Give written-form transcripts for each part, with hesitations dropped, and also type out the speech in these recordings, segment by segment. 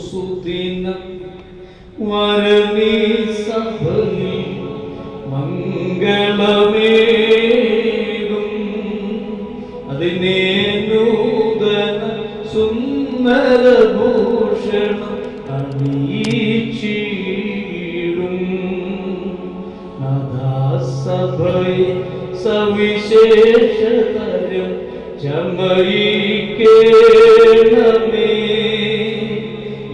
സുദിനം വരണീ സഭയിൽ മംഗളമേകും അതിനെ നൂതന സുന്ദരഭൂഷണം അണിയിച്ചിടും നാദാസഭയെ സവിശേഷതരം ചമയിക്കേണമേ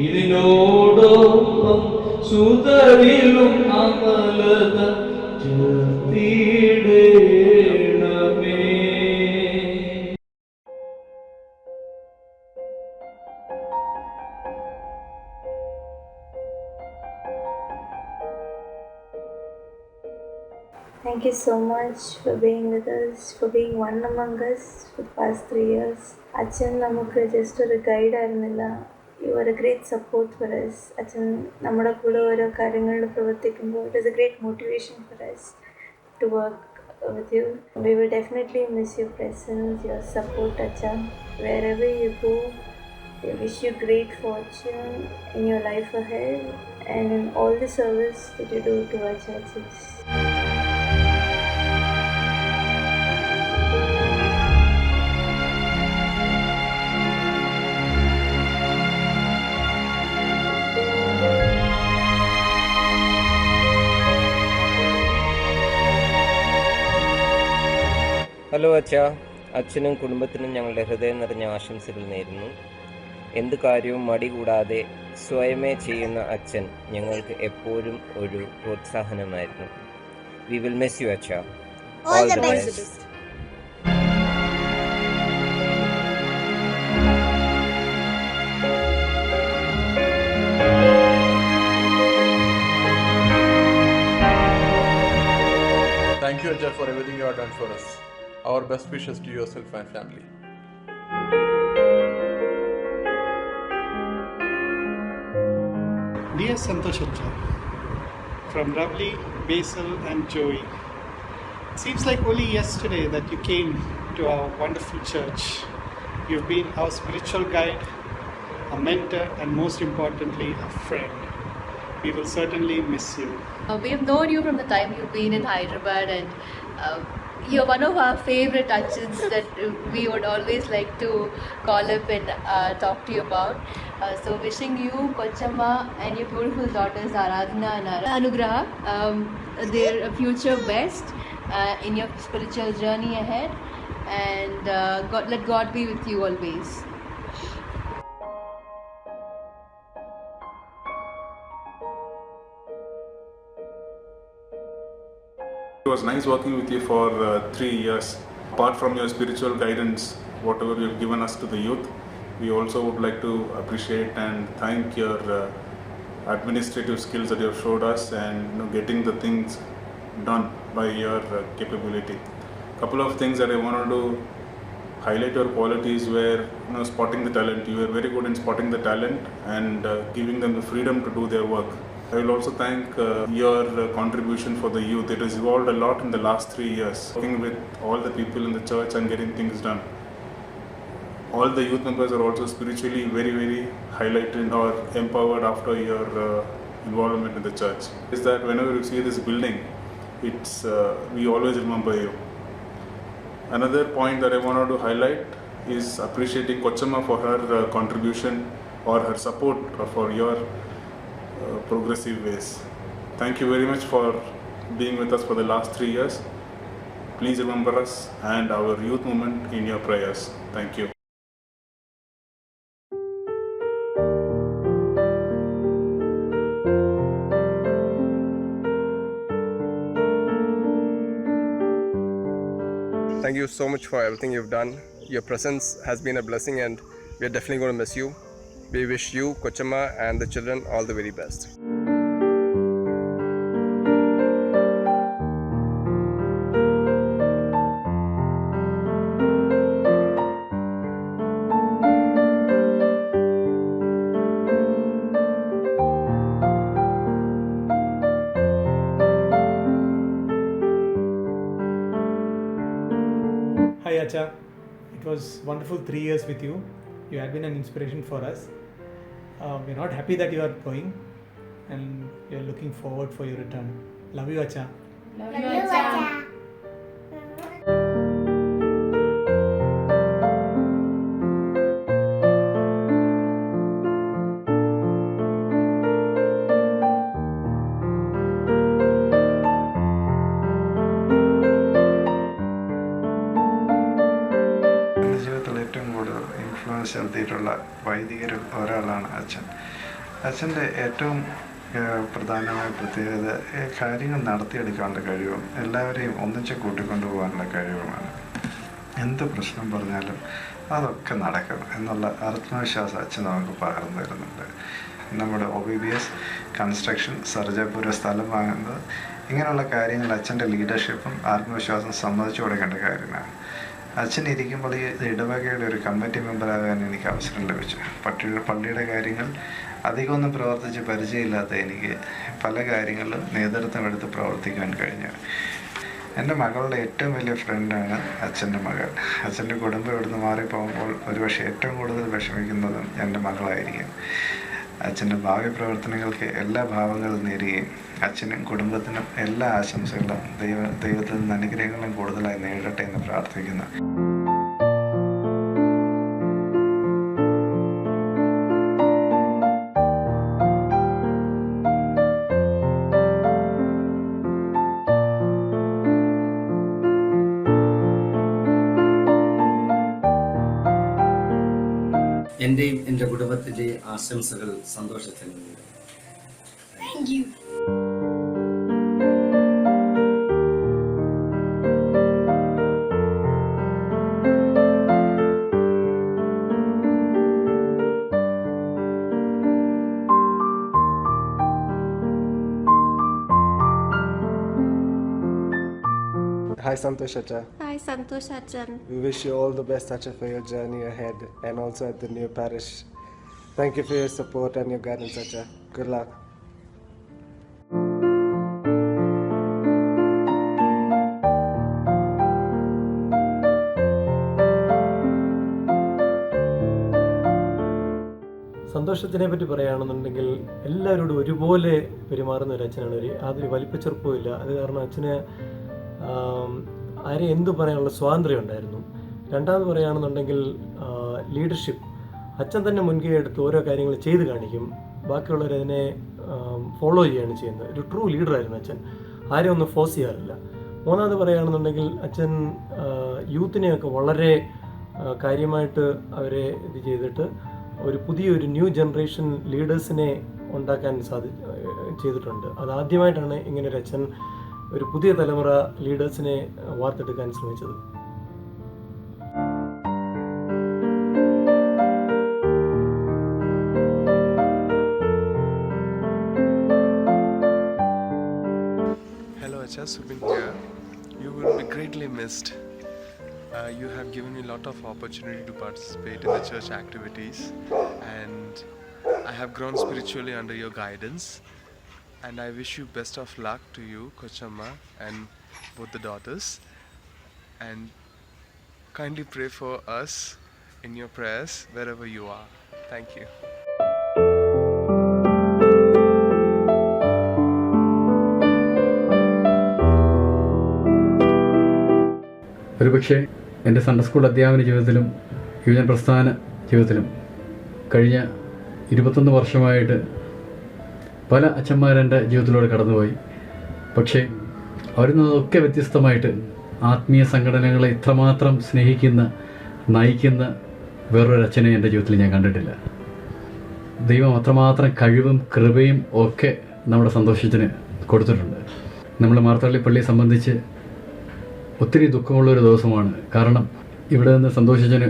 ഇതിനോടൊപ്പം സുതരിലും അമലത ചേർത്തിടേണമേ. Thank you so much for being with us, for being one among us for the past 3 years. അച്ഛൻ നമുക്ക് ജസ്റ്റ് ഒരു ഗൈഡ് ആയിരുന്നില്ല. You were a great support for us. അച്ഛൻ നമ്മുടെ കൂടെ ഓരോ കാര്യങ്ങളിൽ പ്രവർത്തിക്കുമ്പോൾ it is a great motivation for us to work with you. We will definitely miss your presence, your support, Acha. Wherever you go, we wish you great fortune in your life ahead and in all the service that you do to our churches. Hello അച്ഛാ, അച്ഛനും കുടുംബത്തിനും ഞങ്ങളുടെ ഹൃദയം നിറഞ്ഞ ആശംസകൾ നേരുന്നു. എന്ത് കാര്യവും മടി കൂടാതെ സ്വയമേ ചെയ്യുന്ന അച്ഛൻ ഞങ്ങൾക്ക് എപ്പോഴും ഒരു പ്രോത്സാഹനമായിരുന്നു. വി വിൽ മിസ് യു അച്ഛാ. All the best. Thank you, Acha, for everything you have done for us. Our best wishes to yourself and family. Dear Santosh Acha, from Ravli, Basil and Joey, seems like only yesterday that you came to our wonderful church. You've been our spiritual guide, a mentor, and most importantly, a friend. We will certainly miss you. We have known you from the time you've been in Hyderabad, and you're one of our favorite achans that we would always like to call up and talk to you about. So wishing you, Kochamma, and your beautiful daughters Aradhana and Anugraha their future best in your spiritual journey ahead, and let God be with you always. It was nice working with you for 3 years. Apart from your spiritual guidance, whatever you've given us to the youth, we also would like to appreciate and thank your administrative skills that you have showed us, and getting the things done by your capability. Couple of things that I wanted to highlight your qualities were spotting the talent. You were very good in spotting the talent and giving them the freedom to do their work. I will also thank your contribution for the youth. It has evolved a lot in the last 3 years, working with all the people in the church and getting things done. All the youth members are also spiritually very, very highlighted or empowered after your involvement in the church. Is that whenever you see this building, we always remember you. Another point that I wanted to highlight is appreciating Kochamma for her contribution or her support for your progressive ways. Thank you very much for being with us for the last 3 years. Please remember us and our youth movement in your prayers. Thank you. Thank you so much for everything you've done. Your presence has been a blessing, and we are definitely going to miss you. We wish you, Kochamma, and the children all the very best. Acha. It was wonderful 3 years with you. You had been an inspiration for us. We're not happy that you are going, and we are looking forward for your return. Love you, Acha. Love you, Acha. എൻ്റെ ജീവിതത്തിൽ ഏറ്റവും കൂടുതൽ influence ചെലുത്തിയിട്ടുള്ള വൈദികരിൽ ഒരാളാണ് അച്ഛൻ. അച്ഛൻ്റെ ഏറ്റവും പ്രധാനമായ പ്രത്യേകത കാര്യങ്ങൾ നടത്തിയെടുക്കാനുള്ള കഴിവും എല്ലാവരെയും ഒന്നിച്ച് കൂട്ടിക്കൊണ്ടുപോകാനുള്ള കഴിവുമാണ്. എന്ത് പ്രശ്നം പറഞ്ഞാലും അതൊക്കെ നടക്കും എന്നുള്ള ആത്മവിശ്വാസം അച്ഛൻ നമുക്ക് പകർന്നു തരുന്നുണ്ട്. നമ്മുടെ OBBS കൺസ്ട്രക്ഷൻ സർജാപുര സ്ഥലം വാങ്ങുന്നത് ഇങ്ങനെയുള്ള കാര്യങ്ങൾ അച്ഛൻ്റെ ലീഡർഷിപ്പും ആത്മവിശ്വാസം സമ്മതിച്ചു കൊടുക്കേണ്ട കാര്യമാണ്. അച്ഛൻ ഇരിക്കുമ്പോൾ ഈ ഇടവകയുടെ ഒരു കമ്മിറ്റി മെമ്പറാകാൻ എനിക്ക് അവസരം ലഭിച്ചു. പള്ളിയുടെ കാര്യങ്ങൾ അധികമൊന്നും പ്രവർത്തിച്ച് പരിചയമില്ലാത്ത എനിക്ക് പല കാര്യങ്ങളിലും നേതൃത്വം എടുത്ത് പ്രവർത്തിക്കാൻ കഴിഞ്ഞു. എൻ്റെ മകളുടെ ഏറ്റവും വലിയ ഫ്രണ്ടാണ് അച്ഛൻ്റെ മകൾ. അച്ഛൻ്റെ കുടുംബം ഇവിടുന്ന് മാറിപ്പോകുമ്പോൾ ഒരുപക്ഷെ ഏറ്റവും കൂടുതൽ വിഷമിക്കുന്നതും എൻ്റെ മകളായിരിക്കും. അച്ഛൻ്റെ ഭാവി പ്രവർത്തനങ്ങൾക്ക് എല്ലാ ഭാവങ്ങളും നേരുകയും അച്ഛനും കുടുംബത്തിനും എല്ലാ ആശംസകളും ദൈവത്തിൽ നിന്ന് അനുഗ്രഹങ്ങളും കൂടുതലായി നേടട്ടെ എന്ന് പ്രാർത്ഥിക്കുന്നു. എൻ്റെയും എൻ്റെ കുടുംബത്തിൻ്റെയും ആശംസകൾ സന്തോഷത്തിന്. Thank you. Hi Santosh Acha. Hi Santosh Achan. We wish you all the best Acha for your journey ahead and also at the new parish. Thank you for your support and your guidance Acha. Good luck. സന്തോഷത്തിനെ പറ്റി പറയുകയാണെന്നുണ്ടെങ്കിൽ എല്ലാവരോടും ഒരുപോലെ പെരുമാറുന്ന ഒരു അച്ഛനാണ്. യാതൊരു വലിപ്പച്ചെറുപ്പവും ഇല്ല. അത് കാരണം അച്ഛന് ആരെ എന്തു പറയാനുള്ള സ്വാതന്ത്ര്യം ഉണ്ടായിരുന്നു. രണ്ടാമത് പറയുകയാണെന്നുണ്ടെങ്കിൽ ലീഡർഷിപ്പ്. അച്ഛൻ തന്നെ മുൻകൈ എടുത്ത് ഓരോ കാര്യങ്ങൾ ചെയ്ത് കാണിക്കും, ബാക്കിയുള്ളവർ അതിനെ ഫോളോ ചെയ്യുകയാണ് ചെയ്യുന്നത്. ഒരു ട്രൂ ലീഡറായിരുന്നു അച്ഛൻ. ആരെയും ഒന്നും ഫോഴ്സ് ചെയ്യാറില്ല. മൂന്നാമത് പറയുകയാണെന്നുണ്ടെങ്കിൽ അച്ഛൻ യൂത്തിനെയൊക്കെ വളരെ കാര്യമായിട്ട് അവരെ ഇത് ചെയ്തിട്ട് ഒരു പുതിയൊരു ന്യൂ ജനറേഷൻ ലീഡേഴ്സിനെ ഉണ്ടാക്കാൻ ചെയ്തിട്ടുണ്ട്. അതാദ്യമായിട്ടാണ് ഇങ്ങനൊരു അച്ഛൻ ഒരു പുതിയ തലമുറ ലീഡേഴ്സിനെ വാർത്തെടുക്കാൻ ശ്രമിച്ചത്. Hello Acha, Subin here. You will be greatly missed. You have given me a lot of opportunity to participate in the church activities, and I have grown spiritually under your guidance. And I wish you best of luck to you, Kochama, and both the daughters. And kindly pray for us in your prayers wherever you are. Thank you. ഒരുപക്ഷെ എൻ്റെ Sunday school അധ്യാപന ജീവിതത്തിലും യുവജന പ്രസ്ഥാന ജീവിതത്തിലും കഴിഞ്ഞ 21 വർഷമായിട്ട് പല അച്ഛന്മാരെൻ്റെ ജീവിതത്തിലൂടെ കടന്നുപോയി. പക്ഷേ അവരിൽ നിന്നൊക്കെ വ്യത്യസ്തമായിട്ട് ആത്മീയ സംഘടനകളെ ഇത്രമാത്രം സ്നേഹിക്കുന്ന, നയിക്കുന്ന വേറൊരു അച്ഛനെ എൻ്റെ ജീവിതത്തിൽ ഞാൻ കണ്ടിട്ടില്ല. ദൈവം അത്രമാത്രം കഴിവും കൃപയും ഒക്കെ നമ്മുടെ സന്തോഷത്തിന് കൊടുത്തിട്ടുണ്ട്. നമ്മൾ മാർത്തള്ളി പള്ളിയെ സംബന്ധിച്ച് ഒത്തിരി ദുഃഖമുള്ളൊരു ദിവസമാണ്. കാരണം ഇവിടെ നിന്ന് സന്തോഷിച്ചതിന്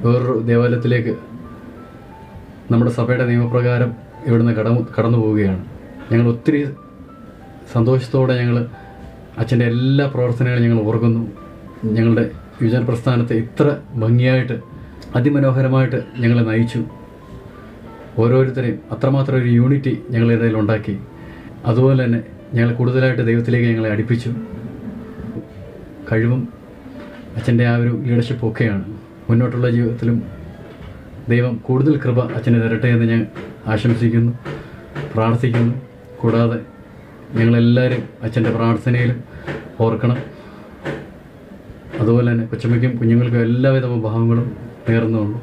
വേറൊരു ദേവാലയത്തിലേക്ക് നമ്മുടെ സഭയുടെ നിയമപ്രകാരം ഇവിടുന്ന് കടന്നു പോവുകയാണ്. ഞങ്ങൾ ഒത്തിരി സന്തോഷത്തോടെ ഞങ്ങൾ അച്ഛൻ്റെ എല്ലാ പ്രവർത്തനങ്ങളും ഞങ്ങൾ ഓർക്കുന്നു. ഞങ്ങളുടെ യുവജന പ്രസ്ഥാനത്തെ ഇത്ര ഭംഗിയായിട്ട് അതിമനോഹരമായിട്ട് ഞങ്ങളെ നയിച്ചു. ഓരോരുത്തരെയും അത്രമാത്രം ഒരു യൂണിറ്റി ഞങ്ങളുടെ ഇടയിൽ ഉണ്ടാക്കി. അതുപോലെ തന്നെ ഞങ്ങൾ കൂടുതലായിട്ട് ദൈവത്തിലേക്ക് ഞങ്ങളെ അടുപ്പിച്ചു. കഴിവും അച്ഛൻ്റെ ആ ഒരു ലീഡർഷിപ്പ് ഒക്കെയാണ്. മുന്നോട്ടുള്ള ജീവിതത്തിലും ദൈവം കൂടുതൽ കൃപ അച്ഛന് തരട്ടെ എന്ന് ഞാൻ ആശംസിക്കുന്നു, പ്രാർത്ഥിക്കുന്നു. കൂടാതെ ഞങ്ങളെല്ലാവരും അച്ഛൻ്റെ പ്രാർത്ഥനയിലും ഓർക്കണം. അതുപോലെ തന്നെ കൊച്ചമ്മയ്ക്കും കുഞ്ഞുങ്ങൾക്കും എല്ലാവിധ ഭാവങ്ങളും നേർന്നുകൊണ്ട്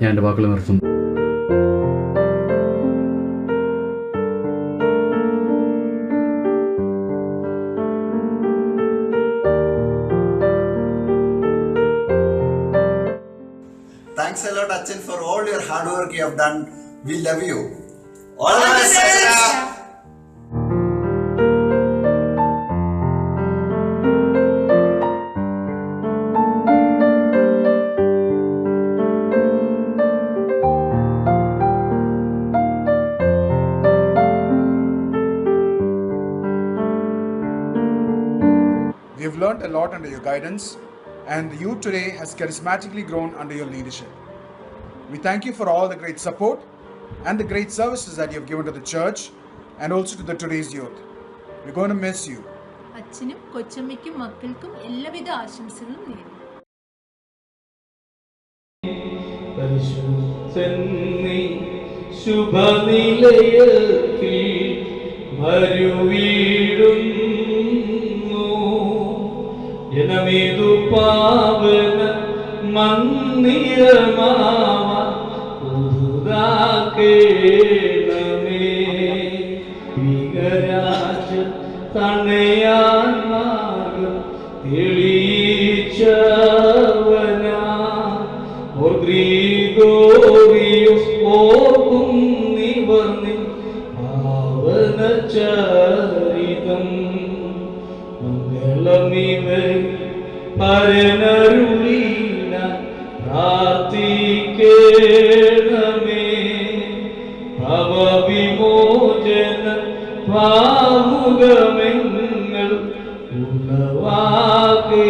ഞാൻ എൻ്റെ വാക്കുകൾ നിർത്തുന്നു. Thanks a lot, Achan, for all your hard work you have done. We love you. All the best, Achan. We have learned a lot under your guidance, and the youth today has charismatically grown under your leadership. We thank you for all the great support and the great services that you have given to the church and also to the today's youth. We're going to miss you. അച്ഛനും കൊച്ചമ്മയ്ക്കും മക്കൾക്കും എല്ലാവിധ ആശംസകളും നേരുന്നു. ശുഭനിലയത്തിൽ മരുവീടുന്നു ജനമേതു പാവന മന്ദിരമാവ പുതുതാക്കേണമേ വികരാജ തണയാൻ മാർഗം തെളിയിച്ചവനാ ഗ്രീഗോറിയോസ് ഓർക്കും നിവർന്നിൽ പാവന ചരിതം മംഗളമിവേ പരനരുളീന പ്രാർത്ഥിക്കേണമേ ഭവവിമോചന ഭാവുകമെങ്ങൾ ഉണവാക്കേ